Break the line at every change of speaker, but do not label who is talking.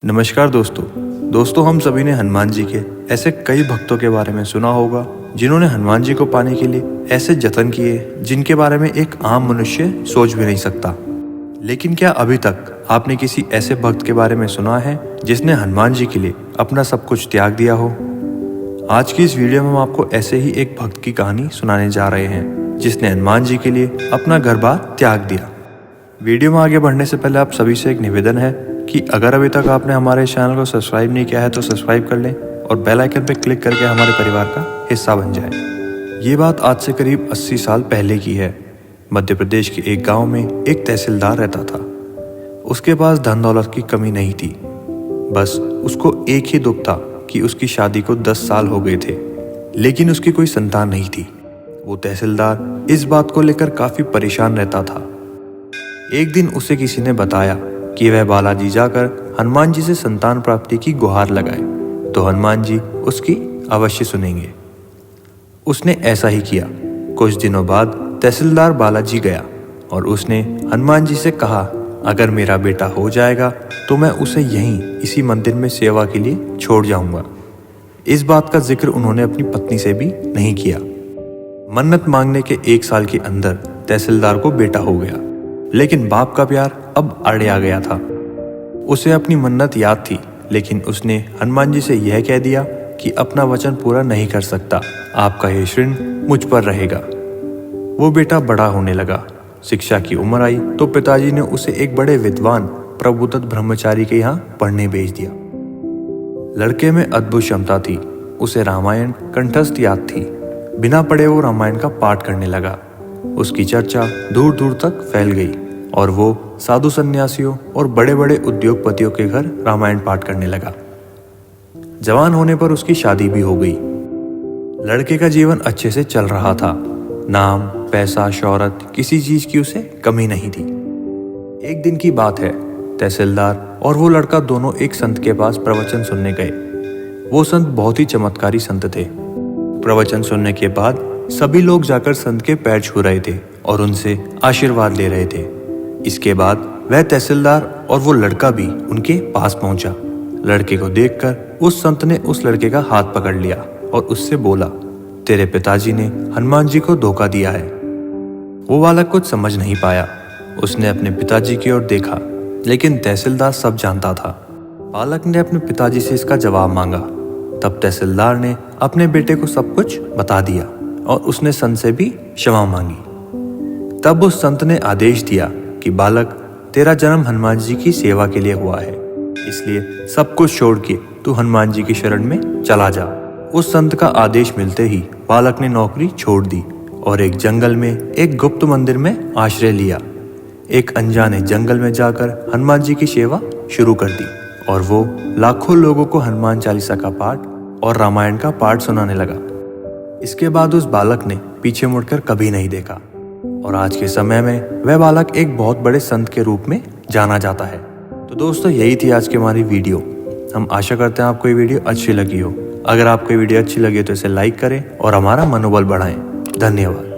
नमस्कार दोस्तों हम सभी ने हनुमान जी के ऐसे कई भक्तों के बारे में सुना होगा जिन्होंने हनुमान जी को पाने के लिए ऐसे जतन किए जिनके बारे में एक आम मनुष्य सोच भी नहीं सकता। लेकिन क्या अभी तक आपने किसी ऐसे भक्त के बारे में सुना है जिसने हनुमान जी के लिए अपना सब कुछ त्याग दिया हो? आज की इस वीडियो में हम आपको ऐसे ही एक भक्त की कहानी सुनाने जा रहे हैं जिसने हनुमान जी के लिए अपना घर बार त्याग दिया। वीडियो में आगे बढ़ने से पहले आप सभी से एक निवेदन है कि अगर अभी तक आपने हमारे चैनल को सब्सक्राइब नहीं किया है तो सब्सक्राइब कर लें और बेल आइकन पर क्लिक करके हमारे परिवार का हिस्सा बन जाए। ये बात आज से करीब 80 साल पहले की है। मध्य प्रदेश के एक गांव में एक तहसीलदार रहता था। उसके पास धन दौलत की कमी नहीं थी, बस उसको एक ही दुख था कि उसकी शादी को 10 साल हो गए थे लेकिन उसकी कोई संतान नहीं थी। वो तहसीलदार इस बात को लेकर काफी परेशान रहता था। एक दिन उसे किसी ने बताया कि वह बालाजी जाकर हनुमान जी से संतान प्राप्ति की गुहार लगाए तो हनुमान जी उसकी अवश्य सुनेंगे। उसने ऐसा ही किया। कुछ दिनों बाद तहसीलदार बालाजी गया और उसने हनुमान जी से कहा, अगर मेरा बेटा हो जाएगा तो मैं उसे यहीं इसी मंदिर में सेवा के लिए छोड़ जाऊंगा। इस बात का जिक्र उन्होंने अपनी पत्नी से भी नहीं किया। मन्नत मांगने के 1 साल के अंदर तहसीलदार को बेटा हो गया, लेकिन बाप का प्यार अब अड़े आ गया था। उसे अपनी मन्नत याद थी, लेकिन उसने हनुमान जी से यह कह दिया कि अपना वचन पूरा नहीं कर सकता, आपका यह ऋण मुझ पर रहेगा। वो बेटा बड़ा होने लगा, शिक्षा की उम्र आई तो पिताजी ने उसे एक बड़े विद्वान प्रभुदत्त ब्रह्मचारी के यहाँ पढ़ने भेज दिया। लड़के में अद्भुत क्षमता थी, उसे रामायण कंठस्थ याद थी। बिना पढ़े वो रामायण का पाठ करने लगा। उसकी चर्चा दूर दूर तक फैल गई और वो साधु सन्यासियों और बड़े बड़े उद्योगपतियों के घर रामायण पाठ करने लगा। जवान होने पर उसकी शादी भी हो गई। लड़के का जीवन अच्छे से चल रहा था। नाम, पैसा, शोहरत, किसी चीज की उसे कमी नहीं थी। एक दिन की बात है, तहसीलदार और वो लड़का दोनों एक संत के पास प्रवचन सुनने गए। वो संत बहुत ही चमत्कारी संत थे। प्रवचन सुनने के बाद सभी लोग जाकर संत के पैर छू रहे थे और उनसे आशीर्वाद ले रहे थे। इसके बाद वह तहसीलदार और वो लड़का भी उनके पास पहुंचा। लड़के को देखकर उस संत ने उस लड़के का हाथ पकड़ लिया और उससे बोला, तेरे पिताजी ने हनुमान जी को धोखा दिया है। वो बालक कुछ समझ नहीं पाया। उसने अपने पिताजी की ओर देखा, लेकिन तहसीलदार सब जानता था। बालक ने अपने पिताजी से इसका जवाब मांगा। तब तहसीलदार ने अपने बेटे को सब कुछ बता दिया और उसने संत से भी क्षमा मांगी। तब उस संत ने आदेश दिया कि बालक, तेरा जन्म हनुमान जी की सेवा के लिए हुआ है, इसलिए सब कुछ छोड़ के तू हनुमान जी की शरण में चला जा। उस संत का आदेश मिलते ही बालक ने नौकरी छोड़ दी और एक जंगल में एक गुप्त मंदिर में आश्रय लिया। एक अनजाने जंगल में जाकर हनुमान जी की सेवा शुरू कर दी और वो लाखों लोगों को हनुमान चालीसा का पाठ और रामायण का पाठ सुनाने लगा। इसके बाद उस बालक ने पीछे मुड़कर कभी नहीं देखा और आज के समय में वह बालक एक बहुत बड़े संत के रूप में जाना जाता है। तो दोस्तों, यही थी आज की हमारी वीडियो। हम आशा करते हैं आपको ये वीडियो अच्छी लगी हो। अगर आपको ये वीडियो अच्छी लगी तो इसे लाइक करें और हमारा मनोबल बढ़ाएं। धन्यवाद।